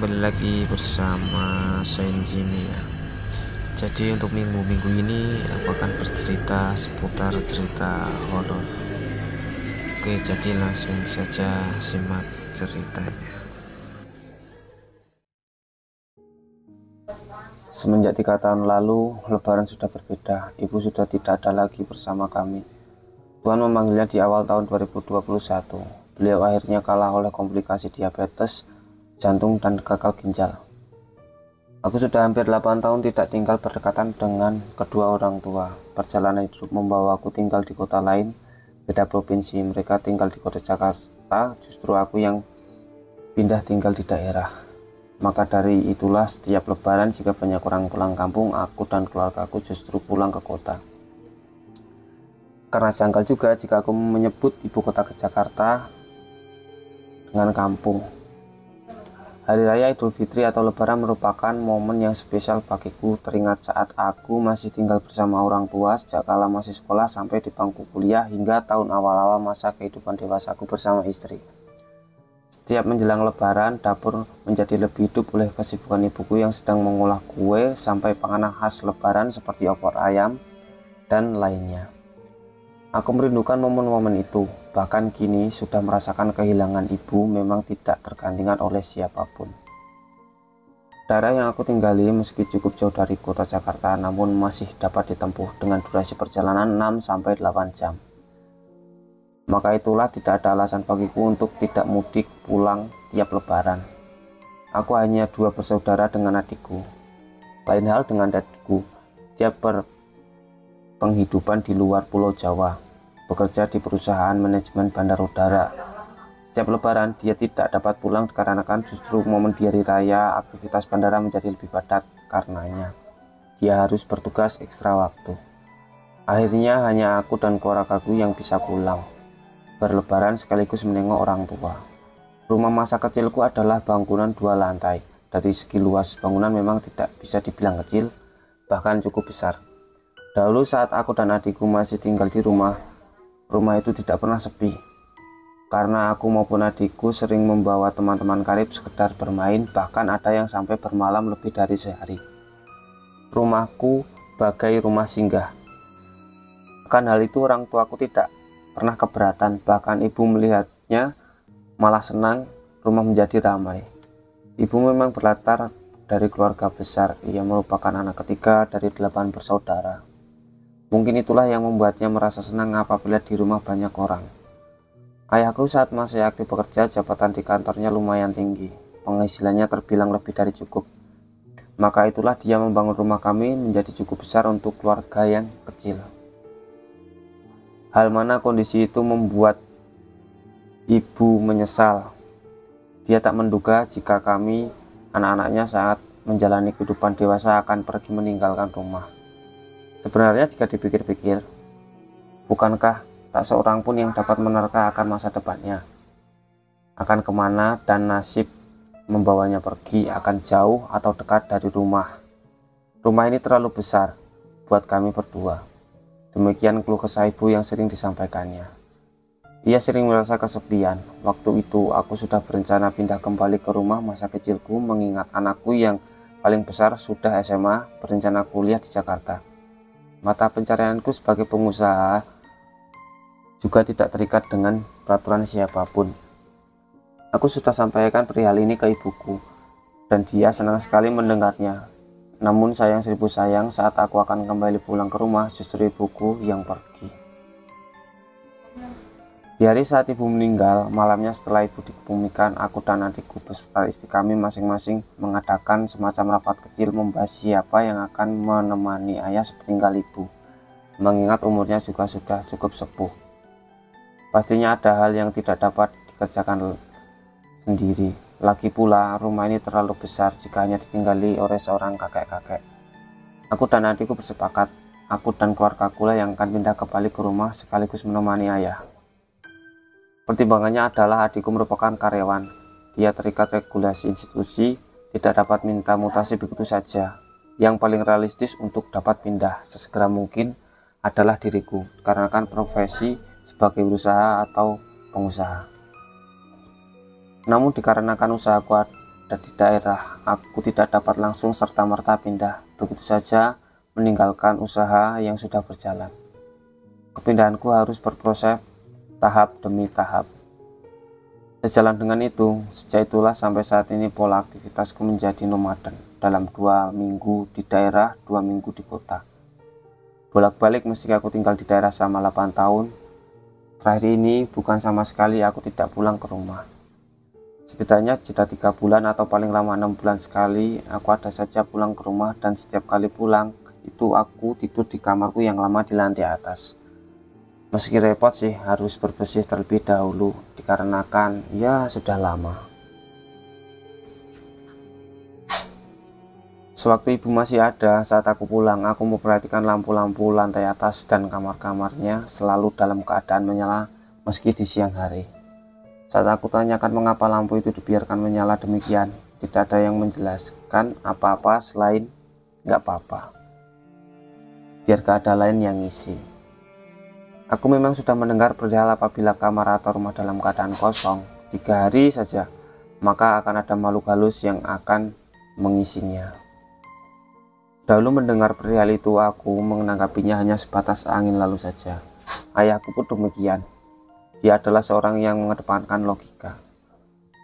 kembali lagi bersama Senjini ya. Jadi untuk minggu-minggu ini aku akan bercerita seputar cerita horor. Oke, jadi langsung saja simak ceritanya. Semenjak 3 tahun lalu, Lebaran sudah berbeda. Ibu sudah tidak ada lagi bersama kami. Tuhan memanggilnya di awal tahun 2021. Beliau akhirnya kalah oleh komplikasi diabetes, jantung, dan gagal ginjal. Aku sudah hampir 8 tahun tidak tinggal berdekatan dengan kedua orang tua. Perjalanan hidup membawa aku tinggal di kota lain, beda provinsi. Mereka tinggal di kota Jakarta, justru aku yang pindah tinggal di daerah. Maka dari itulah setiap lebaran jika banyak orang pulang kampung, aku dan keluargaku justru pulang ke kota. Karena janggal juga jika aku menyebut ibu kota ke Jakarta dengan kampung. Hari Raya Idul Fitri atau Lebaran merupakan momen yang spesial bagiku, teringat saat aku masih tinggal bersama orang tua sejak kala masih sekolah sampai di bangku kuliah hingga tahun awal-awal masa kehidupan dewasaku bersama istri. Setiap menjelang Lebaran, dapur menjadi lebih hidup oleh kesibukan ibuku yang sedang mengolah kue sampai panganan khas Lebaran seperti opor ayam dan lainnya. Aku merindukan momen-momen itu, bahkan kini sudah merasakan kehilangan ibu memang tidak tergantikan oleh siapapun. Daerah yang aku tinggali meski cukup jauh dari kota Jakarta namun masih dapat ditempuh dengan durasi perjalanan 6-8 jam. Maka itulah tidak ada alasan bagiku untuk tidak mudik pulang tiap lebaran. Aku hanya 2 bersaudara dengan adikku. Lain hal dengan adikku, dia penghidupan di luar Pulau Jawa, bekerja di perusahaan manajemen bandar udara. Setiap lebaran dia tidak dapat pulang karena justru momen di hari raya aktivitas bandara menjadi lebih padat karenanya. Dia harus bertugas ekstra waktu. Akhirnya hanya aku dan keluargaku yang bisa pulang berlebaran sekaligus menengok orang tua. Rumah masa kecilku adalah bangunan 2 lantai. Dari segi luas bangunan memang tidak bisa dibilang kecil, bahkan cukup besar. Dahulu saat aku dan adikku masih tinggal di rumah itu tidak pernah sepi. Karena aku maupun adikku sering membawa teman-teman karib sekedar bermain, bahkan ada yang sampai bermalam lebih dari sehari. Rumahku bagai rumah singgah. Akan hal itu orang tuaku tidak pernah keberatan, bahkan ibu melihatnya malah senang rumah menjadi ramai. Ibu memang berlatar dari keluarga besar, ia merupakan anak ketiga dari 8 bersaudara. Mungkin itulah yang membuatnya merasa senang apabila di rumah banyak orang. Ayahku saat masih aktif bekerja, jabatan di kantornya lumayan tinggi, penghasilannya terbilang lebih dari cukup. Maka itulah dia membangun rumah kami menjadi cukup besar untuk keluarga yang kecil. Hal mana kondisi itu membuat ibu menyesal. Dia tak menduga jika kami, anak-anaknya saat menjalani kehidupan dewasa akan pergi meninggalkan rumah. Sebenarnya jika dipikir-pikir, bukankah tak seorang pun yang dapat menerka akan masa depannya? Akan kemana dan nasib membawanya pergi, akan jauh atau dekat dari rumah. Rumah ini terlalu besar buat kami berdua. Demikian keluh kesah ibu yang sering disampaikannya. Ia sering merasa kesepian. Waktu itu aku sudah berencana pindah kembali ke rumah masa kecilku mengingat anakku yang paling besar sudah SMA berencana kuliah di Jakarta. Mata pencarianku sebagai pengusaha juga tidak terikat dengan peraturan siapapun. Aku sudah sampaikan perihal ini ke ibuku dan dia senang sekali mendengarnya. Namun sayang seribu sayang, saat aku akan kembali pulang ke rumah justru ibuku yang pergi. Di hari saat ibu meninggal, malamnya setelah ibu dikebumikan, aku dan adikku beserta istri kami masing-masing mengadakan semacam rapat kecil membahas siapa yang akan menemani ayah sepeninggal ibu. Mengingat umurnya juga sudah cukup sepuh. Pastinya ada hal yang tidak dapat dikerjakan sendiri. Lagi pula rumah ini terlalu besar jika hanya ditinggali oleh seorang kakek-kakek. Aku dan adikku bersepakat, aku dan keluargaku lah yang akan pindah kembali ke rumah sekaligus menemani ayah. Pertimbangannya adalah adikku merupakan karyawan. Dia terikat regulasi institusi, tidak dapat minta mutasi begitu saja. Yang paling realistis untuk dapat pindah sesegera mungkin adalah diriku, karena kan profesi sebagai usaha atau pengusaha. Namun dikarenakan usahaku berada di daerah, aku tidak dapat langsung serta-merta pindah begitu saja meninggalkan usaha yang sudah berjalan. Kepindahanku harus berproses tahap demi tahap. Sejalan dengan itu, sejak itulah sampai saat ini pola aktivitasku menjadi nomaden, dalam 2 minggu di daerah, 2 minggu di kota. Bolak-balik meski aku tinggal di daerah selama 8 tahun, terakhir ini bukan sama sekali aku tidak pulang ke rumah. Setidaknya jeda 3 bulan atau paling lama 6 bulan sekali, aku ada saja pulang ke rumah, dan setiap kali pulang, itu aku tidur di kamarku yang lama di lantai atas. Meski repot sih, harus berbersih terlebih dahulu, dikarenakan ya sudah lama. Sewaktu ibu masih ada saat aku pulang, aku memperhatikan lampu-lampu lantai atas dan kamar-kamarnya selalu dalam keadaan menyala meski di siang hari. Saat aku tanyakan mengapa lampu itu dibiarkan menyala demikian, tidak ada yang menjelaskan apa-apa selain nggak apa-apa, biar gak ada lain yang ngisi. Aku memang sudah mendengar perihal apabila kamar atau rumah dalam keadaan kosong 3 hari saja, maka akan ada makhluk halus yang akan mengisinya. Dahulu mendengar perihal itu, aku menanggapinya hanya sebatas angin lalu saja. Ayahku pun demikian. Dia adalah seorang yang mengedepankan logika.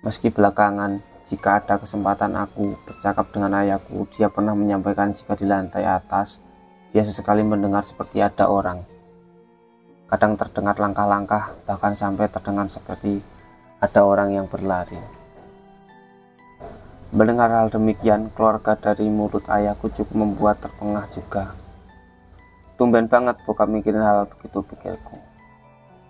Meski belakangan, jika ada kesempatan aku bercakap dengan ayahku, dia pernah menyampaikan jika di lantai atas, dia sesekali mendengar seperti ada orang. Kadang terdengar langkah-langkah, bahkan sampai terdengar seperti ada orang yang berlari. Mendengar hal demikian, keluarga dari mulut ayahku cukup membuat terpengah juga. Tumben banget bokap mikirin hal begitu, pikirku.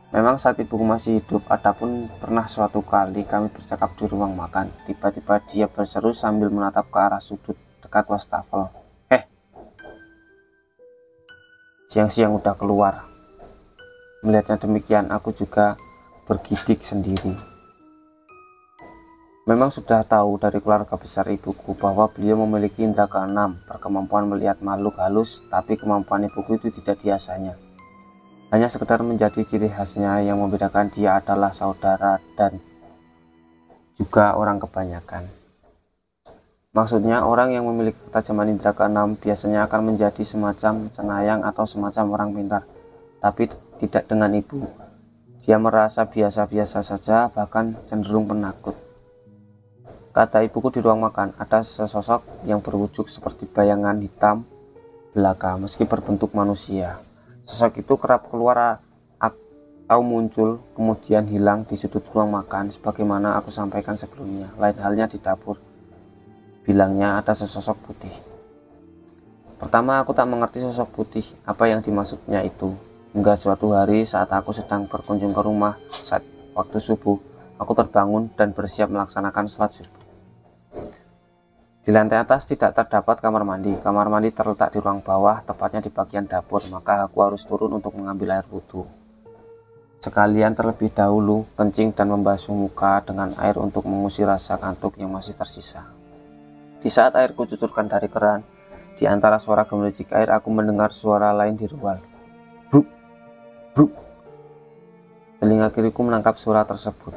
Memang saat ibuku masih hidup, adapun pernah suatu kali kami bercakap di ruang makan. Tiba-tiba dia berseru sambil menatap ke arah sudut dekat wastafel. Siang-siang udah keluar. Melihatnya demikian, aku juga bergidik sendiri. Memang sudah tahu dari keluarga besar ibuku bahwa beliau memiliki indera keenam, berkemampuan melihat makhluk halus, tapi kemampuan ibuku itu tidak biasanya. Hanya sekedar menjadi ciri khasnya yang membedakan dia adalah saudara dan juga orang kebanyakan. Maksudnya orang yang memiliki ketajaman indera keenam biasanya akan menjadi semacam cenayang atau semacam orang pintar, tapi tidak dengan ibu. Dia merasa biasa-biasa saja, bahkan cenderung penakut. Kata ibuku di ruang makan, ada sesosok yang berwujud seperti bayangan hitam belaka meski berbentuk manusia. Sosok itu kerap keluar atau muncul kemudian hilang di sudut ruang makan sebagaimana aku sampaikan sebelumnya. Lain halnya di dapur, bilangnya ada sesosok putih. Pertama aku tak mengerti sosok putih apa yang dimaksudnya itu, hingga suatu hari saat aku sedang berkunjung ke rumah saat waktu subuh, aku terbangun dan bersiap melaksanakan sholat subuh. Di lantai atas tidak terdapat kamar mandi. Kamar mandi terletak di ruang bawah, tepatnya di bagian dapur, maka aku harus turun untuk mengambil air wudhu. Sekalian terlebih dahulu kencing dan membasuh muka dengan air untuk mengusir rasa kantuk yang masih tersisa. Di saat air kucucurkan dari keran, di antara suara gemericik air aku mendengar suara lain di luar. Bruk, bruk. Telinga kiriku menangkap suara tersebut.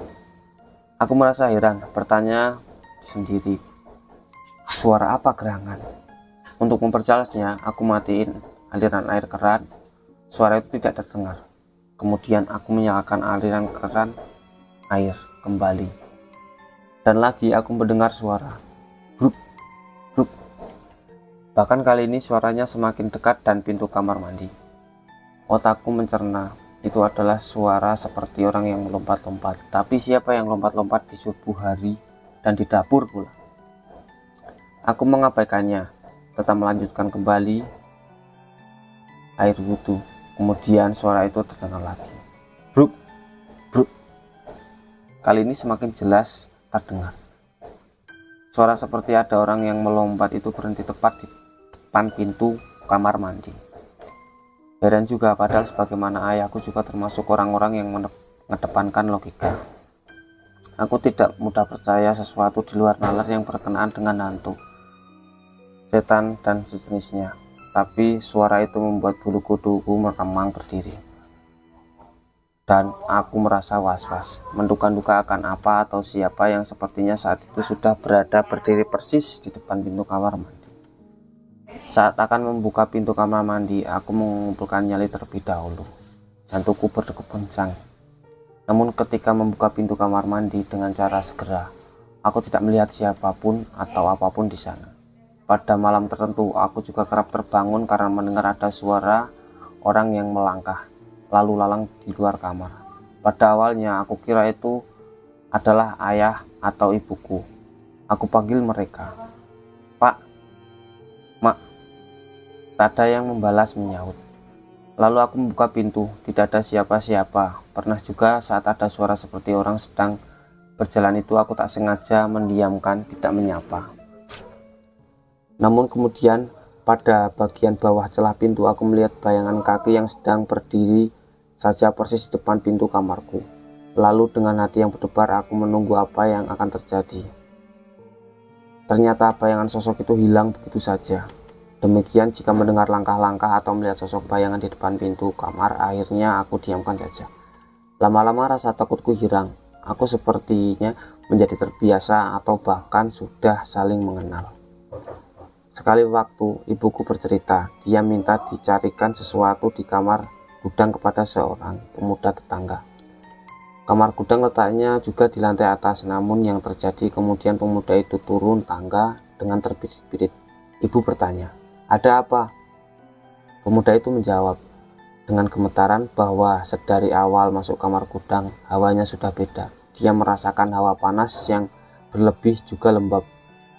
Aku merasa heran, bertanya sendiri, suara apa gerangan? Untuk memperjelasnya, aku matiin aliran air keran. Suara itu tidak terdengar. Kemudian aku menyalakan aliran keran air kembali. Dan lagi aku mendengar suara bruk, bruk. Bahkan kali ini suaranya semakin dekat dan pintu kamar mandi. Otakku mencerna, itu adalah suara seperti orang yang melompat-lompat. Tapi siapa yang lompat-lompat di subuh hari dan di dapur pula? Aku mengabaikannya, tetap melanjutkan kembali air wudhu. Kemudian suara itu terdengar lagi. Bruk, bruk. Kali ini semakin jelas terdengar. Suara seperti ada orang yang melompat itu berhenti tepat di depan pintu kamar mandi. Heran juga, padahal sebagaimana ayahku juga termasuk orang-orang yang mengedepankan logika. Aku tidak mudah percaya sesuatu di luar nalar yang berkenaan dengan hantu, setan, dan sejenisnya. Tapi suara itu membuat bulu kuduku meremang berdiri. dan aku merasa was-was, menduga-duga akan apa atau siapa yang sepertinya saat itu sudah berdiri persis di depan pintu kamar mandi. Saat akan membuka pintu kamar mandi, aku mengumpulkan nyali terlebih dahulu. Jantungku berdegup kencang. Namun ketika membuka pintu kamar mandi dengan cara segera, aku tidak melihat siapapun atau apapun di sana. Pada malam tertentu, aku juga kerap terbangun karena mendengar ada suara orang yang melangkah lalu lalang di luar kamar. Pada awalnya aku kira itu adalah ayah atau ibuku. Aku panggil mereka, "Pak, Mak." Tak ada yang membalas menyaut. Lalu aku membuka pintu, tidak ada siapa-siapa. Pernah juga saat ada suara seperti orang sedang berjalan itu, aku tak sengaja mendiamkan, tidak menyapa. Namun kemudian pada bagian bawah celah pintu aku melihat bayangan kaki yang sedang berdiri saja persis di depan pintu kamarku. Lalu dengan hati yang berdebar aku menunggu apa yang akan terjadi. Ternyata bayangan sosok itu hilang begitu saja. Demikian jika mendengar langkah-langkah atau melihat sosok bayangan di depan pintu kamar, akhirnya aku diamkan saja. Lama-lama rasa takutku hilang. Aku sepertinya menjadi terbiasa atau bahkan sudah saling mengenal. Sekali waktu ibuku bercerita, dia minta dicarikan sesuatu di kamar gudang kepada seorang pemuda tetangga. Kamar gudang letaknya juga di lantai atas, namun yang terjadi kemudian pemuda itu turun tangga dengan terbirit-birit. Ibu bertanya, "Ada apa?" Pemuda itu menjawab dengan gemetaran bahwa sedari awal masuk kamar gudang, hawanya sudah beda. Dia merasakan hawa panas yang berlebih juga lembab.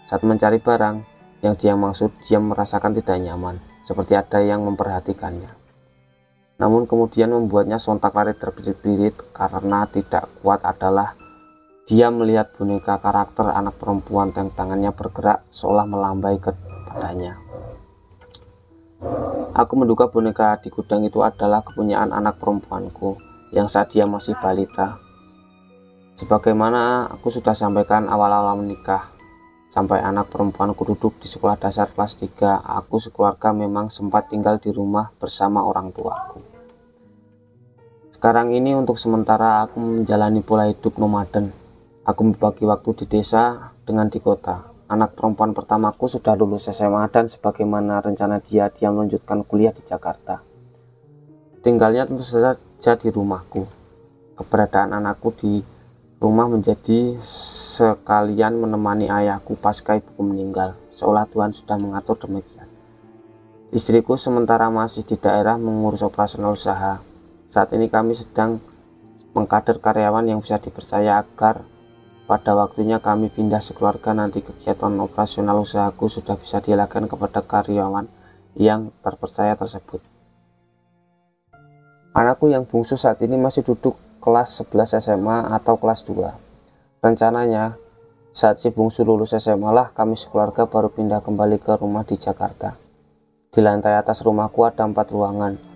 Saat mencari barang yang dia maksud, dia merasakan tidak nyaman, seperti ada yang memperhatikannya. Namun kemudian membuatnya sontak lari terbirit-birit karena tidak kuat adalah dia melihat boneka karakter anak perempuan yang tangannya bergerak seolah melambai kepadanya. Aku menduga boneka di gudang itu adalah kepunyaan anak perempuanku yang saat dia masih balita. Sebagaimana aku sudah sampaikan awal-awal menikah, sampai anak perempuanku duduk di sekolah dasar kelas 3, aku sekeluarga memang sempat tinggal di rumah bersama orang tuaku. Sekarang ini untuk sementara aku menjalani pola hidup nomaden. Aku membagi waktu di desa dengan di kota. Anak perempuan pertamaku sudah lulus SMA dan sebagaimana rencana dia melanjutkan kuliah di Jakarta. Tinggalnya tentu saja di rumahku. Keberadaan anakku di rumah menjadi sekalian menemani ayahku pasca ibuku meninggal, seolah Tuhan sudah mengatur demikian. Istriku sementara masih di daerah mengurus operasional usaha. Saat ini kami sedang mengkader karyawan yang bisa dipercaya agar pada waktunya kami pindah sekeluarga nanti kegiatan operasional usahaku sudah bisa dilakukan kepada karyawan yang terpercaya tersebut. Anakku yang bungsu saat ini masih duduk kelas 11 SMA atau kelas 2. Rencananya saat si bungsu lulus SMA lah kami sekeluarga baru pindah kembali ke rumah di Jakarta. Di lantai atas rumahku ada 4 ruangan.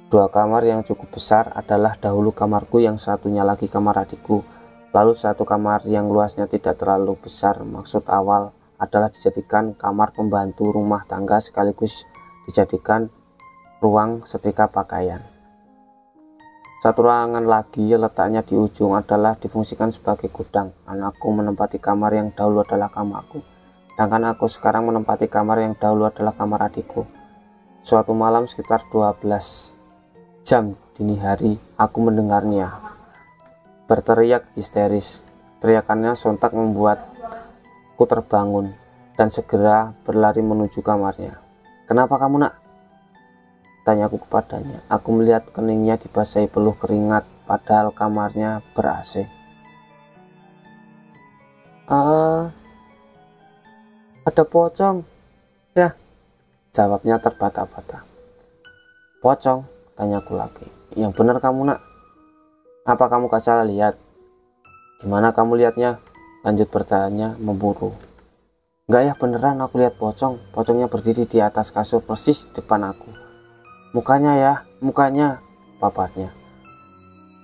2 kamar yang cukup besar adalah dahulu kamarku, yang satunya lagi kamar adikku. Lalu 1 kamar yang luasnya tidak terlalu besar. Maksud awal adalah dijadikan kamar pembantu rumah tangga sekaligus dijadikan ruang setrika pakaian. 1 ruangan lagi letaknya di ujung adalah difungsikan sebagai gudang. Anakku menempati kamar yang dahulu adalah kamarku, sedangkan aku sekarang menempati kamar yang dahulu adalah kamar adikku. Suatu malam sekitar 12 jam dini hari, aku mendengarnya berteriak histeris. Teriakannya sontak membuatku terbangun dan segera berlari menuju kamarnya. "Kenapa kamu, Nak?" tanyaku kepadanya. Aku melihat keningnya dibasahi peluh keringat padahal kamarnya ber-AC. Ada pocong ya," jawabnya terbata-bata. "Pocong?" tanyaku lagi. "Yang benar kamu, Nak. Apa kamu gak salah lihat?" "Gimana kamu lihatnya?" lanjut bertanya memburu. "Enggak ya, beneran aku lihat pocong. Pocongnya berdiri di atas kasur persis di depan aku. Mukanya ya, mukanya," paparnya.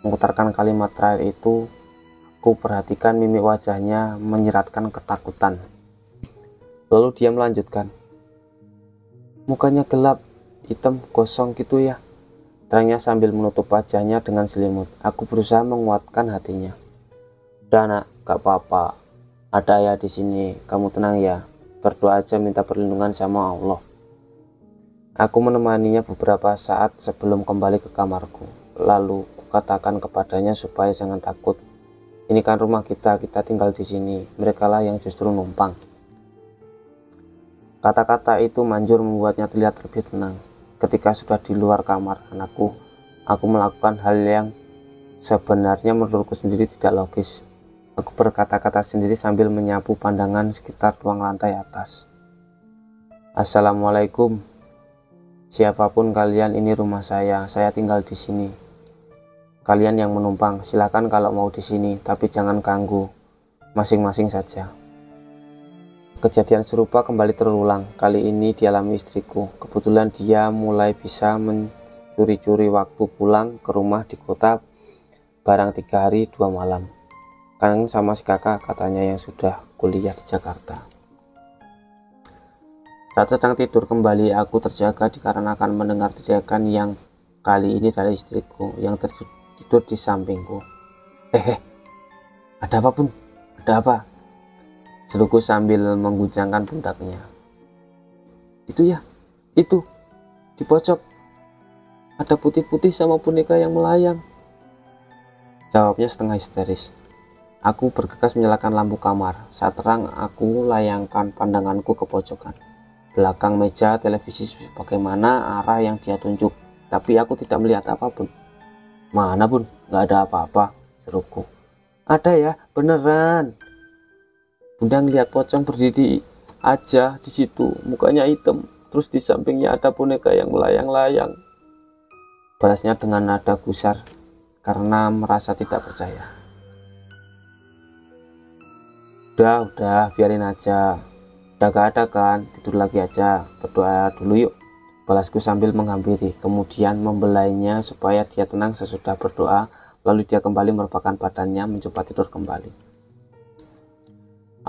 Mengutarakan kalimat terakhir itu, aku perhatikan mimik wajahnya menyiratkan ketakutan. Lalu dia melanjutkan, "Mukanya gelap, hitam, gosong gitu ya. terangnya sambil menutup wajahnya dengan selimut. Aku berusaha menguatkan hatinya. Udah nak, gak apa-apa. Ada ayah di sini, kamu tenang ya. Berdoa aja minta perlindungan sama Allah. Aku menemaninya beberapa saat sebelum kembali ke kamarku. Lalu kukatakan kepadanya supaya jangan takut. Ini kan rumah kita tinggal di sini. Merekalah yang justru numpang. Kata-kata itu manjur membuatnya terlihat lebih tenang. Ketika sudah di luar kamar anakku, aku melakukan hal yang sebenarnya menurutku sendiri tidak logis. Aku berkata-kata sendiri sambil menyapu pandangan sekitar ruang lantai atas. Assalamualaikum. Siapapun kalian, ini rumah saya tinggal di sini. Kalian yang menumpang, silakan kalau mau di sini, tapi jangan ganggu, masing-masing saja. Kejadian serupa kembali terulang. Kali ini dialami istriku. Kebetulan dia mulai bisa mencuri-curi waktu pulang ke rumah di kota barang 3 hari 2 malam. Kangen sama si kakak, katanya, yang sudah kuliah di Jakarta. Saat sedang tidur kembali, aku terjaga dikarenakan mendengar teriakan yang kali ini dari istriku yang tidur di sampingku. Ada apa Bun? Ada apa? Seruku sambil mengguncangkan pundaknya. Itu ya, itu di pojok ada putih-putih sama boneka yang melayang, jawabnya setengah histeris. Aku bergegas menyalakan lampu kamar. Saat terang, aku layangkan pandanganku ke pojokan belakang meja televisi bagaimana arah yang dia tunjuk, tapi aku tidak melihat apapun. Mana Bun? Gak ada apa-apa, seruku. Ada ya, beneran. Bunda ngeliat pocong berdiri aja di situ, mukanya hitam, terus di sampingnya ada boneka yang melayang-layang, balasnya dengan nada gusar karena merasa tidak percaya. Udah, biarin aja. Udah gak ada kan, tidur lagi aja, berdoa dulu yuk, balasku sambil menghampiri, kemudian membelainya supaya dia tenang sesudah berdoa, lalu dia kembali merebahkan badannya mencoba tidur kembali.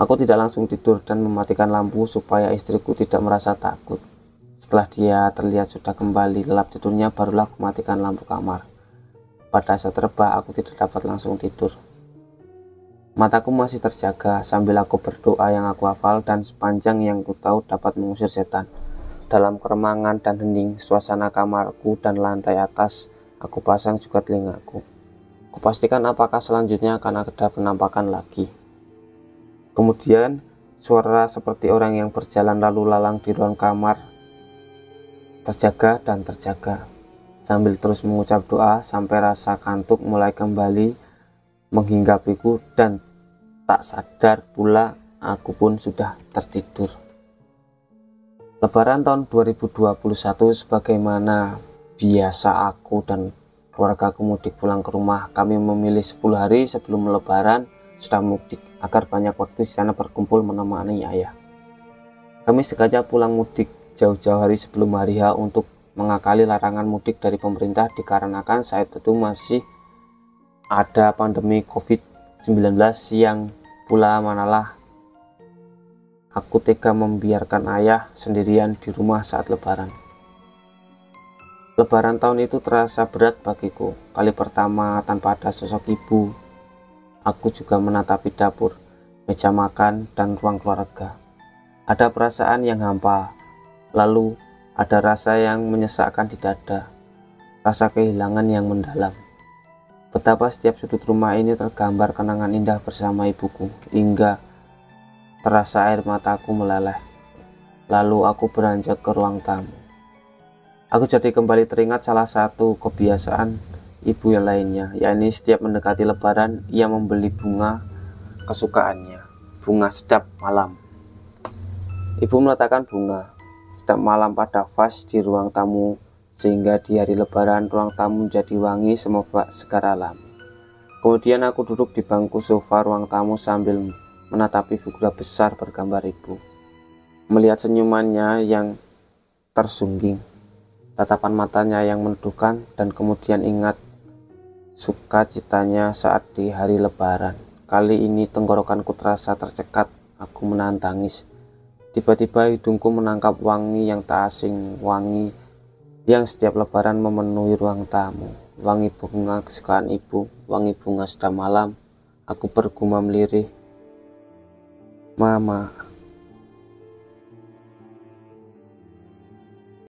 Aku tidak langsung tidur dan mematikan lampu supaya istriku tidak merasa takut. Setelah dia terlihat sudah kembali lelap tidurnya, barulah aku matikan lampu kamar. Pada saat rebah, aku tidak dapat langsung tidur. Mataku masih terjaga sambil aku berdoa yang aku hafal dan sepanjang yang ku tahu dapat mengusir setan. Dalam keremangan dan hening suasana kamarku dan lantai atas, aku pasang juga telingaku. Kupastikan apakah selanjutnya akan ada penampakan lagi. Kemudian suara seperti orang yang berjalan lalu lalang di ruang kamar terjaga dan terjaga. Sambil terus mengucap doa sampai rasa kantuk mulai kembali menghinggapiku dan tak sadar pula aku pun sudah tertidur. Lebaran tahun 2021 sebagaimana biasa aku dan keluarga mudik pulang ke rumah. Kami memilih 10 hari sebelum lebaran sudah mudik agar banyak waktu di sana berkumpul menemani ayah. Kami sengaja pulang mudik jauh-jauh hari sebelum hari H untuk mengakali larangan mudik dari pemerintah dikarenakan saat itu masih ada pandemi COVID-19 yang pula manalah aku tega membiarkan ayah sendirian di rumah saat lebaran. Lebaran tahun itu terasa berat bagiku. Kali pertama tanpa ada sosok ibu. Aku juga menatapi dapur, meja makan, dan ruang keluarga. Ada perasaan yang hampa, lalu ada rasa yang menyesakkan di dada, rasa kehilangan yang mendalam. Betapa setiap sudut rumah ini tergambar kenangan indah bersama ibuku, hingga terasa air mataku meleleh. Lalu aku beranjak ke ruang tamu. Aku jadi kembali teringat salah satu kebiasaan ibu yang lainnya, yakni setiap mendekati lebaran ia membeli bunga kesukaannya, bunga sedap malam. Ibu meletakkan bunga sedap malam pada vas di ruang tamu, sehingga di hari lebaran ruang tamu menjadi wangi semerbak segar alami. Kemudian aku duduk di bangku sofa ruang tamu sambil menatapi figura besar bergambar ibu. Melihat senyumannya yang tersungging, tatapan matanya yang meneduhkan, dan kemudian ingat sukacitanya saat di hari lebaran. Kali ini tenggorokanku terasa tercekat, aku menahan tangis. Tiba-tiba hidungku menangkap wangi yang tak asing, wangi yang setiap lebaran memenuhi ruang tamu. Wangi bunga kesukaan ibu, wangi bunga sedang malam. Aku bergumam lirih, "Mama,